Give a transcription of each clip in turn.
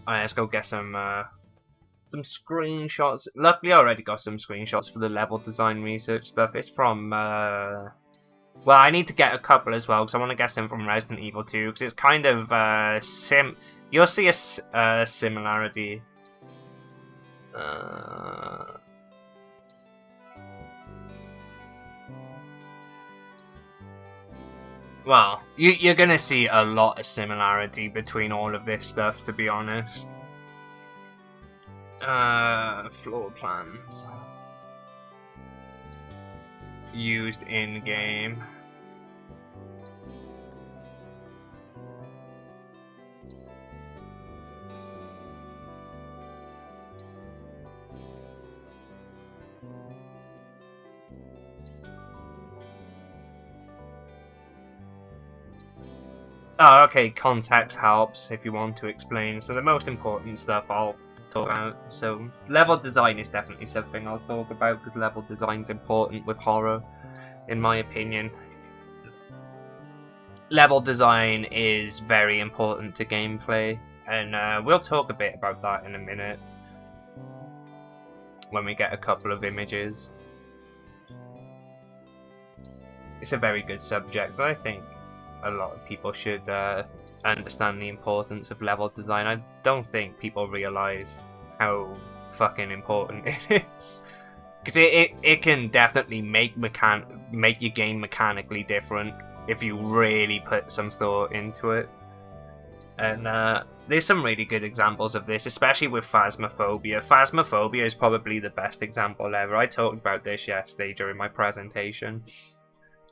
Alright, let's go get some screenshots. Luckily, I already got some screenshots for the level design research stuff. It's from, well, I need to get a couple as well, because I want to get some from Resident Evil 2, because it's kind of, you'll see a similarity. Well, you're gonna see a lot of similarity between all of this stuff, to be honest. Floor plans. Used in-game. Oh, okay, context helps if you want to explain. So the most important stuff I'll talk about. So level design is definitely something I'll talk about, because level design's important with horror, in my opinion. Level design is very important to gameplay, and we'll talk a bit about that in a minute when we get a couple of images. It's a very good subject. I think a lot of people should understand the importance of level design. I don't think people realize how fucking important it is, because it can definitely make your game mechanically different if you really put some thought into it. And there's some really good examples of this, especially with Phasmophobia. Phasmophobia is probably the best example ever. I talked about this yesterday during my presentation.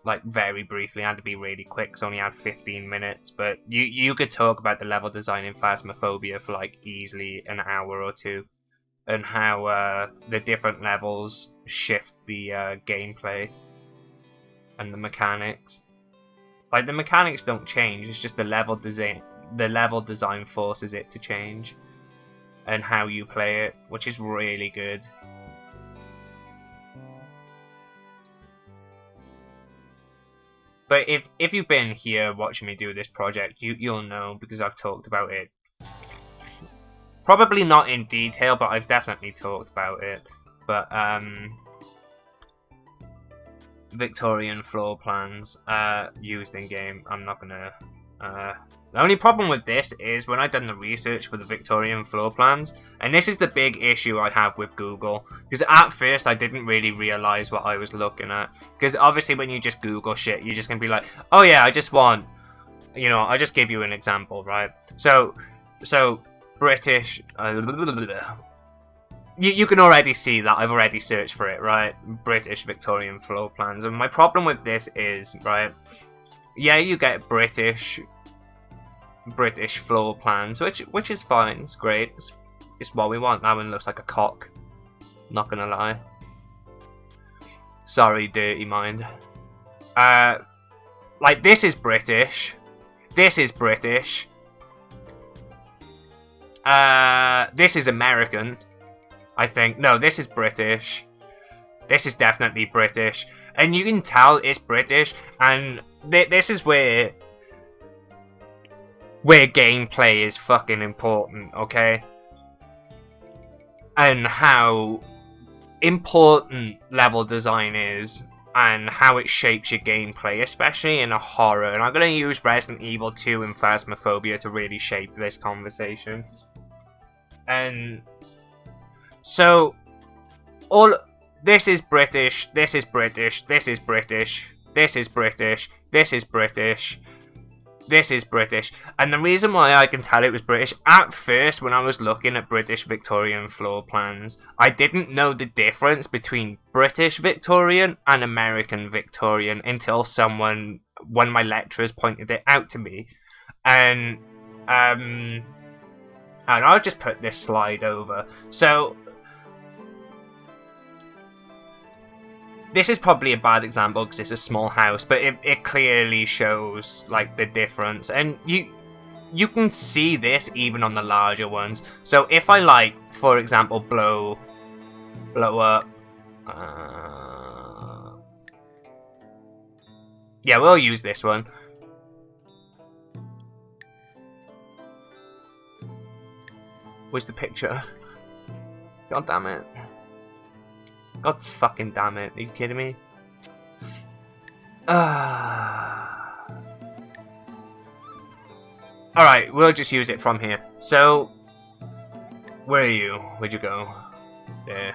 Like, very briefly. I had to be really quick because I only had 15 minutes, but you could talk about the level design in Phasmophobia for like easily an hour or two, and how the different levels shift the gameplay and the mechanics. Like, the mechanics don't change, it's just the level design forces it to change, and how you play it, which is really good. But if you've been here watching me do this project, you'll know, because I've talked about it. Probably not in detail, but I've definitely talked about it. But Victorian floor plans used in game. I'm not gonna. The only problem with this is when I've done the research for the Victorian floor plans, and this is the big issue I have with Google, because at first I didn't really realize what I was looking at. Because obviously when you just Google shit, you're just gonna be like, oh yeah, I just want, you know, I'll just give you an example, right? So British, you can already see that I've already searched for it, right? British Victorian floor plans, and my problem with this is, right, yeah, you get British floor plans, which is fine. It's great. It's what we want. That one looks like a cock. Not gonna lie. Sorry, dirty mind. Like, this is British. This is British. This is American, I think. No, this is British. This is definitely British, and you can tell it's British. And this is where gameplay is fucking important, okay? And how important level design is, and how it shapes your gameplay, especially in a horror. And I'm going to use Resident Evil 2 and Phasmophobia to really shape this conversation. And so, this is British, this is British, this is British, this is British, this is British, this is British. And the reason why I can tell it was British, at first when I was looking at British Victorian floor plans, I didn't know the difference between British Victorian and American Victorian until one of my lecturers pointed it out to me. And I'll just put this slide over. So this is probably a bad example because it's a small house, but it clearly shows like the difference, and you can see this even on the larger ones. So if I, like, for example, blow up, yeah, we'll use this one. Where's the picture? God damn it. God fucking damn it. Are you kidding me? Alright, we'll just use it from here. So, where are you? Where'd you go? There.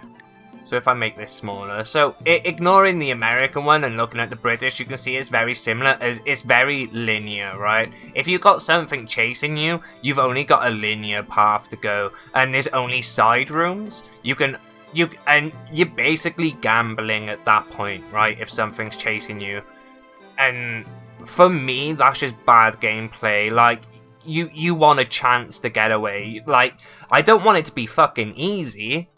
So if I make this smaller, so ignoring the American one and looking at the British, you can see it's very similar. As it's very linear, right? If you've got something chasing you, you've only got a linear path to go, and there's only side rooms. You're basically gambling at that point, right? If something's chasing you, and for me, that's just bad gameplay. Like you want a chance to get away. Like I don't want it to be fucking easy.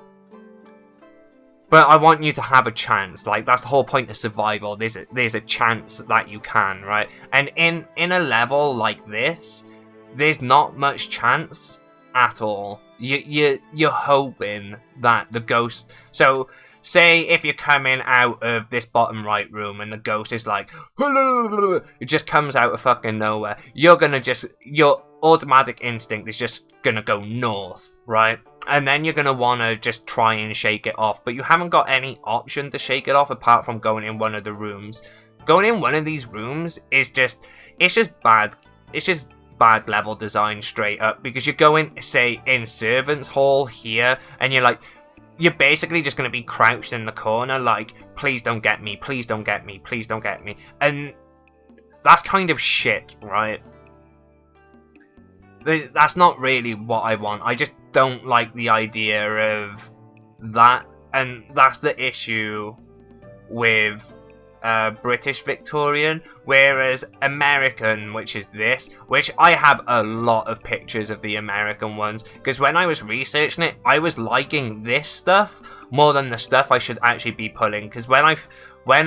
But I want you to have a chance. Like, that's the whole point of survival. There's a chance that you can, right? And in a level like this, there's not much chance at all. You're hoping that the ghost... So, say if you're coming out of this bottom right room and the ghost is like... It just comes out of fucking nowhere. You're gonna just... Your automatic instinct is just gonna go north, right? And then you're going to want to just try and shake it off. But you haven't got any option to shake it off apart from going in one of the rooms. Going in one of these rooms is just... It's just bad. It's just bad level design straight up. Because you're going, say, in Servants' Hall here. And you're like... You're basically just going to be crouched in the corner like... Please don't get me. Please don't get me. Please don't get me. And that's kind of shit, right? That's not really what I want. I just don't like the idea of that, and that's the issue with British Victorian, whereas American, which is this, which I have a lot of pictures of the American ones, because when I was researching it, I was liking this stuff more than the stuff I should actually be pulling, because when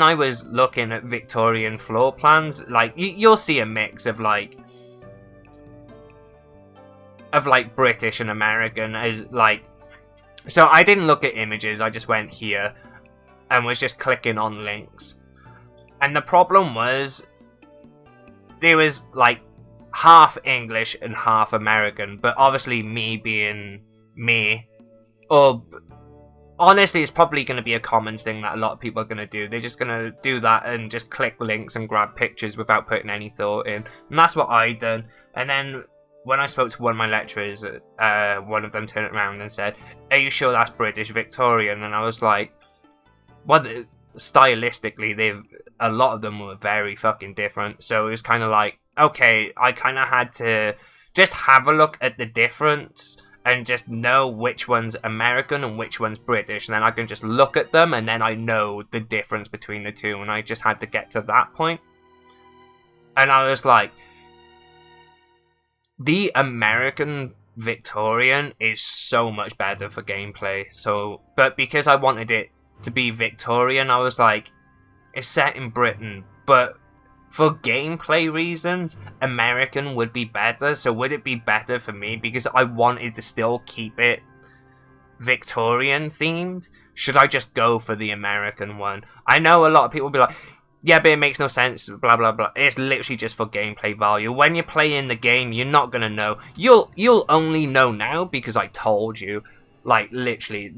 I was looking at Victorian floor plans, like, you'll see a mix of like British and American as like, so I didn't look at images, I just went here and was just clicking on links, and the problem was there was like half English and half American, but obviously me being me, or honestly it's probably going to be a common thing that a lot of people are going to do. They're just going to do that and just click links and grab pictures without putting any thought in, and that's what I done. And then when I spoke to one of my lecturers, one of them turned around and said, "Are you sure that's British Victorian?" And I was like, well, stylistically, a lot of them were very fucking different. So it was kind of like, okay, I kind of had to just have a look at the difference and just know which one's American and which one's British. And then I can just look at them and then I know the difference between the two. And I just had to get to that point. And I was like, the American Victorian is so much better for gameplay. So, but because I wanted it to be Victorian, I was like, it's set in Britain, but for gameplay reasons, American would be better. So would it be better for me because I wanted to still keep it Victorian themed? Should I just go for the American one? I know a lot of people will be like, yeah, but it makes no sense, blah, blah, blah. It's literally just for gameplay value. When you're playing the game, you're not going to know. You'll only know now because I told you. Like, literally.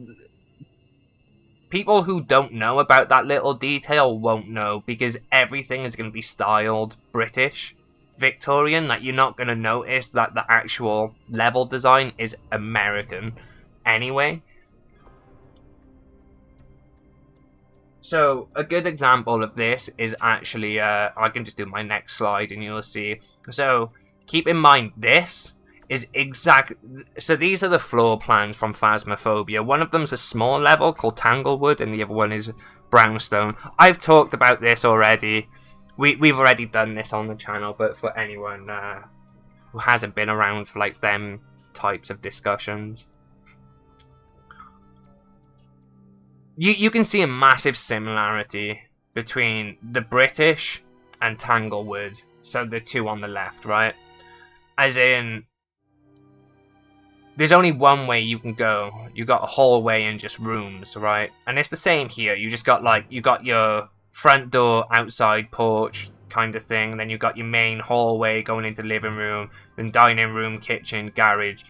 People who don't know about that little detail won't know because everything is going to be styled British Victorian, that you're not going to notice that the actual level design is American anyway. So, a good example of this is actually, I can just do my next slide and you'll see. So, keep in mind this is so these are the floor plans from Phasmophobia. One of them's a small level called Tanglewood and the other one is Brownstone. I've talked about this already. We've already done this on the channel, but for anyone who hasn't been around for like them types of discussions, you can see a massive similarity between the British and Tanglewood. So the two on the left, right? As in, there's only one way you can go. You got a hallway and just rooms, right? And it's the same here. You just got like, you got your front door, outside porch kind of thing. Then you got your main hallway going into living room, then dining room, kitchen, garage.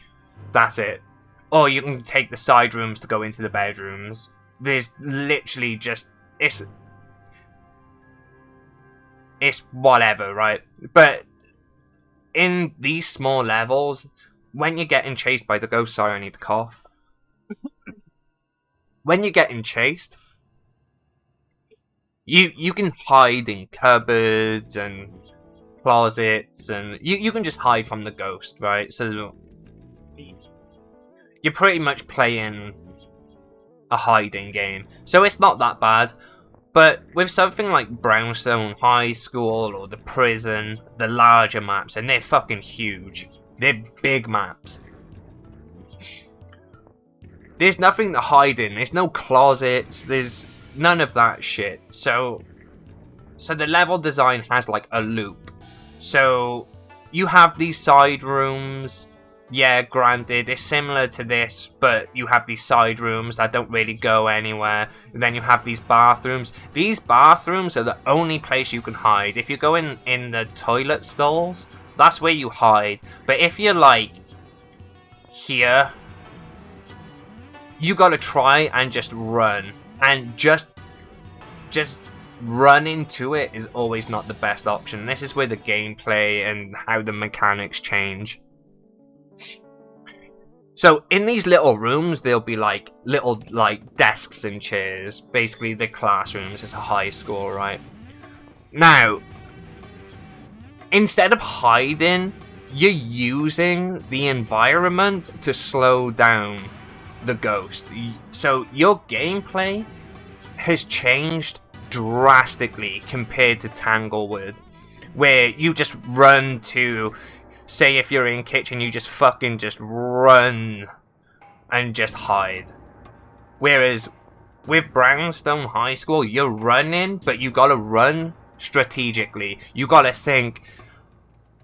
That's it. or you can take the side rooms to go into the bedrooms. There's literally just it's whatever, right? But in these small levels, when you're getting chased by the ghost, sorry, I need to cough. When you're getting chased, you can hide in cupboards and closets, and you can just hide from the ghost, right? So you're pretty much playing a hiding game. So it's not that bad. But with something like Brownstone High School or the prison, the larger maps, and they're fucking huge. They're big maps. There's nothing to hide in. There's no closets. There's none of that shit. So the level design has like a loop. So you have these side rooms. Yeah, granted, it's similar to this, but you have these side rooms that don't really go anywhere. And then you have these bathrooms. These bathrooms are the only place you can hide. If you go in the toilet stalls, that's where you hide. But if you're like here, you gotta try and just run. And just run into it is always not the best option. This is where the gameplay and how the mechanics change. So in these little rooms, there'll be like little like desks and chairs. Basically, the classrooms. It's a high school, right? Now, instead of hiding, you're using the environment to slow down the ghost. So your gameplay has changed drastically compared to Tanglewood, where you just run to... Say if you're in kitchen, you just fucking just run and just hide. Whereas with Brownstone High School, you're running, but you gotta run strategically. You gotta think,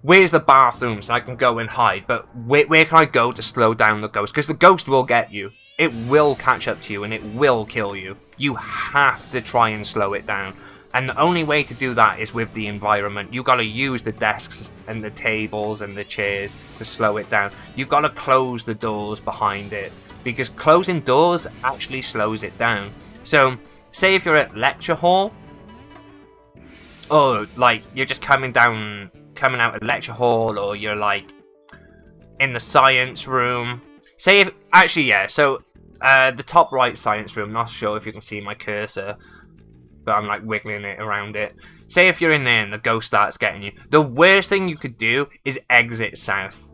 where's the bathroom so I can go and hide? But where can I go to slow down the ghost? Because the ghost will get you. It will catch up to you and it will kill you. You have to try and slow it down. And the only way to do that is with the environment. You gotta use the desks and the tables and the chairs to slow it down. You gotta close the doors behind it, because closing doors actually slows it down. So, say if you're at lecture hall, or like you're just coming out of lecture hall, or you're like in the science room. Say if actually yeah, so the top right science room. Not sure if you can see my cursor, but I'm like wiggling it around it. Say if you're in there and the ghost starts getting you. The worst thing you could do is exit south.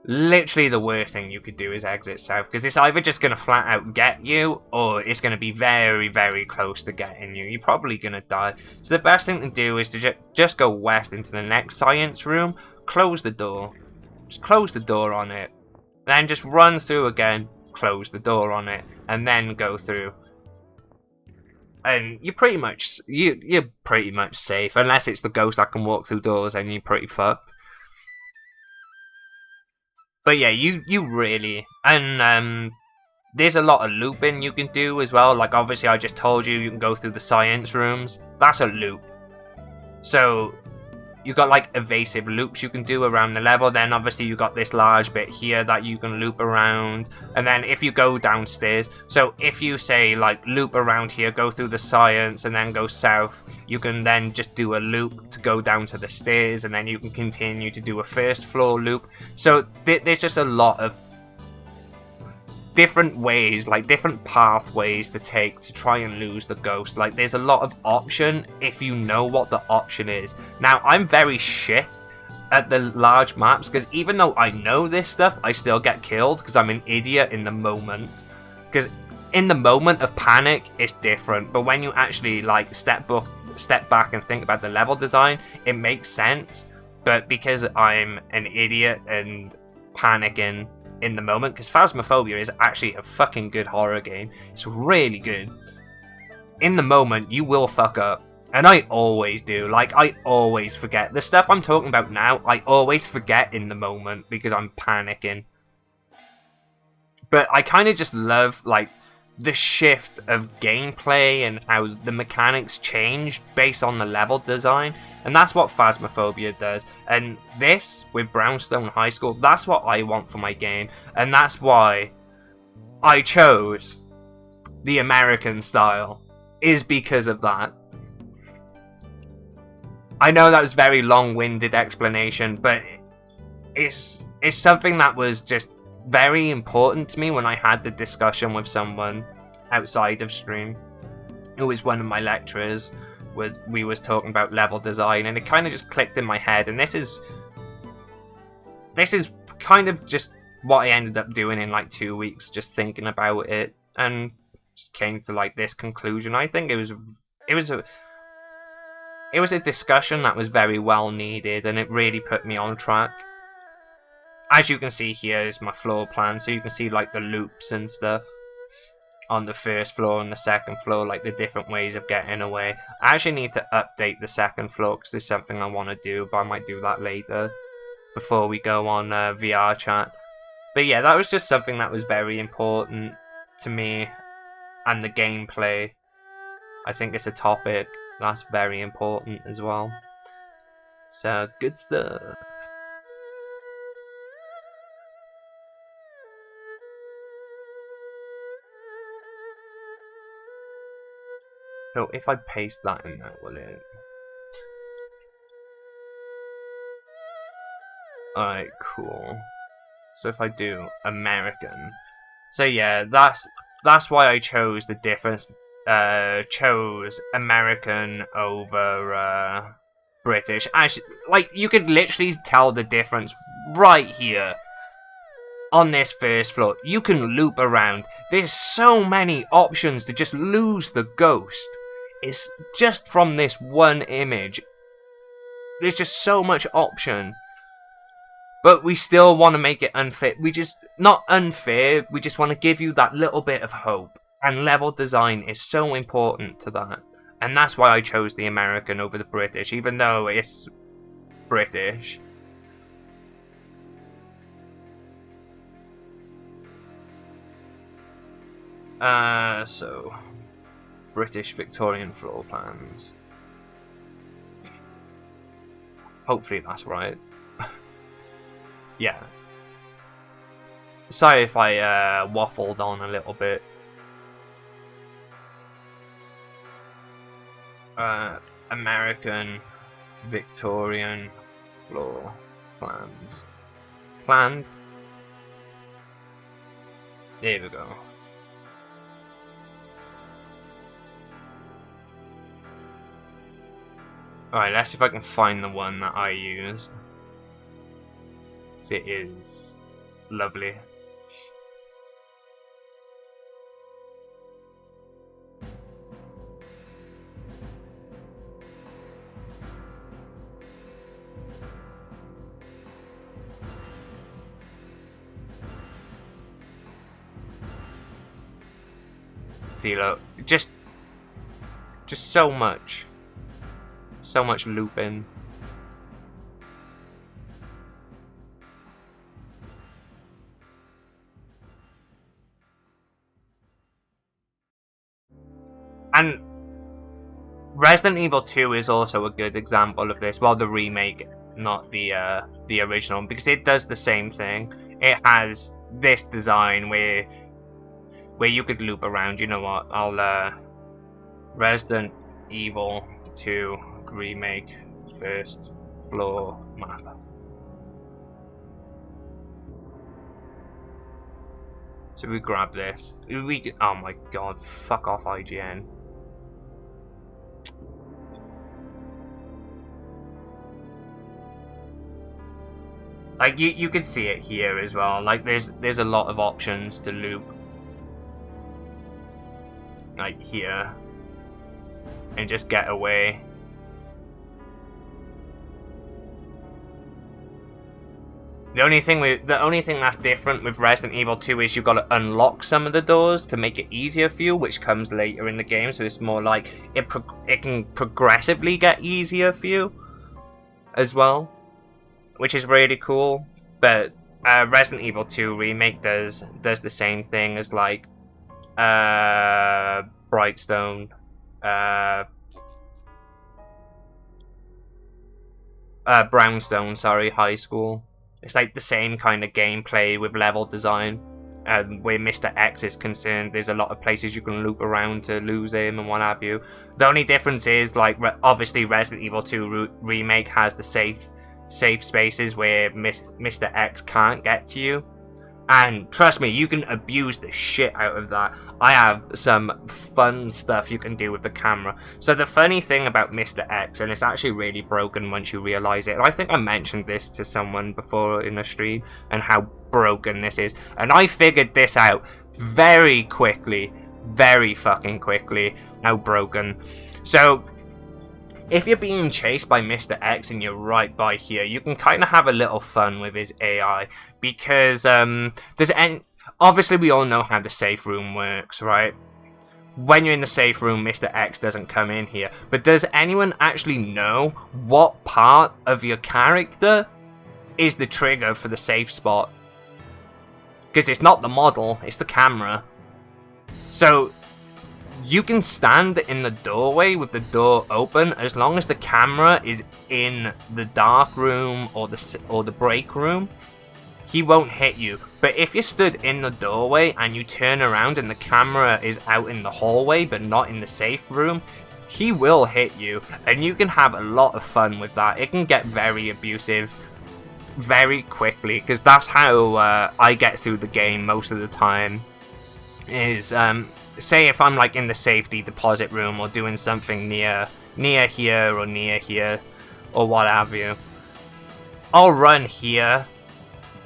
Literally the worst thing you could do is exit south, because it's either just going to flat out get you, or it's going to be very, very close to getting you. You're probably going to die. So the best thing to do is to just go west into the next science room, close the door. Just close the door on it. Then just run through again, close the door on it, and then go through. And you're pretty much safe, unless it's the ghost that can walk through doors, and you're pretty fucked. But yeah, you really, and there's a lot of looping you can do as well. Like obviously, I just told you can go through the science rooms. That's a loop. So you got like evasive loops you can do around the level. Then obviously you got this large bit here that you can loop around. And then if you go downstairs, so if you say like loop around here, go through the science and then go south, you can then just do a loop to go down to the stairs, and then you can continue to do a first floor loop. So there's just a lot of different ways, like different pathways to take to try and lose the ghost. Like there's a lot of option if you know what the option is. Now I'm very shit at the large maps, because even though I know this stuff, I still get killed because I'm an idiot in the moment. Because in the moment of panic, it's different, but when you actually like step back and think about the level design, it makes sense. But because I'm an idiot and panicking in the moment, because Phasmophobia is actually a fucking good horror game. It's really good. In the moment, you will fuck up. And I always do. Like, I always forget. The stuff I'm talking about now, I always forget in the moment because I'm panicking. But I kind of just love, like, the shift of gameplay and how the mechanics change based on the level design. And that's what Phasmophobia does. And this, with Brownstone High School, that's what I want for my game. And that's why I chose the American style, is because of that. I know that was very long-winded explanation, but it's something that was just very important to me when I had the discussion with someone outside of stream. It was one of my lecturers. We was talking about level design, and it kind of just clicked in my head. And this is kind of just what I ended up doing in like 2 weeks, just thinking about it, and just came to like this conclusion. I think it was a discussion that was very well needed, and it really put me on track. As you can see here is my floor plan, so you can see like the loops and stuff on the first floor and the second floor, like the different ways of getting away. I actually need to update the second floor because there's something I want to do, but I might do that later before we go on VR chat. But yeah, that was just something that was very important to me, and the gameplay. I think it's a topic that's very important as well. So, good stuff. So if I paste that in there, will it? Alright, cool. So if I do American, so yeah, that's why I chose the difference. Chose American over British. Actually, like, you could literally tell the difference right here. On this first floor, you can loop around. There's so many options to just lose the ghost. It's just from this one image. There's just so much option. But we still want to make it unfair. Not unfair, we just want to give you that little bit of hope. And level design is so important to that. And that's why I chose the American over the British, even though it's British. So British Victorian floor plans. Hopefully that's right. Yeah. Sorry if I waffled on a little bit. American Victorian floor plans. Planned. There we go. Alright, let's see if I can find the one that I used. It is lovely. See, look, just so much looping. And Resident Evil 2 is also a good example of this. Well, the remake, not the original, because it does the same thing. It has this design where you could loop around. You know what? I'll Resident Evil 2 remake first floor map. So we grab this. Oh my god! Fuck off, IGN. Like you could see it here as well. Like there's a lot of options to loop. Like here. And just get away. The only thing that's different with Resident Evil 2 is you've got to unlock some of the doors to make it easier for you, which comes later in the game. So it's more like it can progressively get easier for you as well, which is really cool. But Resident Evil 2 remake does the same thing as like Brightstone. Brownstone, sorry, High School. It's like the same kind of gameplay with level design. Where Mr. X is concerned, there's a lot of places you can loop around to lose him and what have you. The only difference is, like, obviously Resident Evil 2 Remake has the safe spaces where Mr. X can't get to you. And trust me, you can abuse the shit out of that. I have some fun stuff you can do with the camera. So the funny thing about Mr. X, and it's actually really broken once you realise it, I think I mentioned this to someone before in a stream, and how broken this is. And I figured this out very quickly, very fucking quickly, how broken. So if you're being chased by Mr. X and you're right by here, you can kind of have a little fun with his AI, because obviously we all know how the safe room works, right? When you're in the safe room, Mr. X doesn't come in here. But does anyone actually know what part of your character is the trigger for the safe spot? Because it's not the model, it's the camera. So you can stand in the doorway with the door open as long as the camera is in the dark room or the break room. He won't hit you. But if you stood in the doorway and you turn around and the camera is out in the hallway but not in the safe room, he will hit you, and you can have a lot of fun with that. It can get very abusive very quickly, because that's how I get through the game most of the time. Is say if I'm like in the safety deposit room or doing something near here or near here or what have you, I'll run here,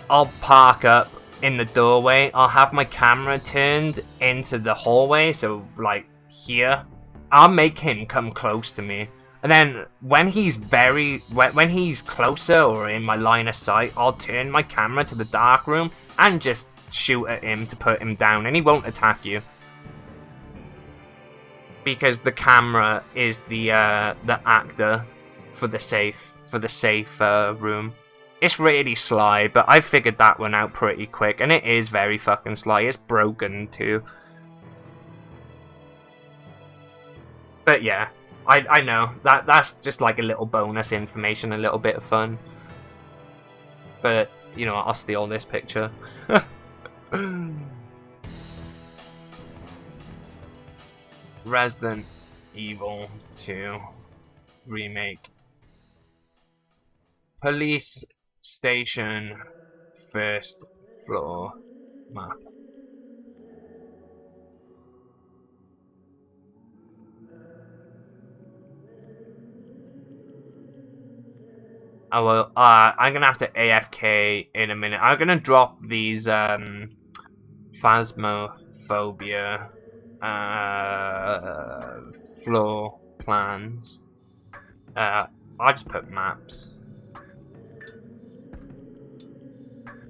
I'll park up in the doorway, I'll have my camera turned into the hallway, so like here, I'll make him come close to me, and then when he's when he's closer or in my line of sight, I'll turn my camera to the dark room and just shoot at him to put him down, and he won't attack you. Because the camera is the actor for the safe room. It's really sly, but I figured that one out pretty quick, and it is very fucking sly. It's broken too. But yeah, I know that's just like a little bonus information, a little bit of fun. But you know, I'll steal this picture. Resident Evil 2 Remake. Police station, first floor map. I'm gonna have to AFK in a minute. I'm gonna drop these Phasmophobia floor plans. I'll just put maps.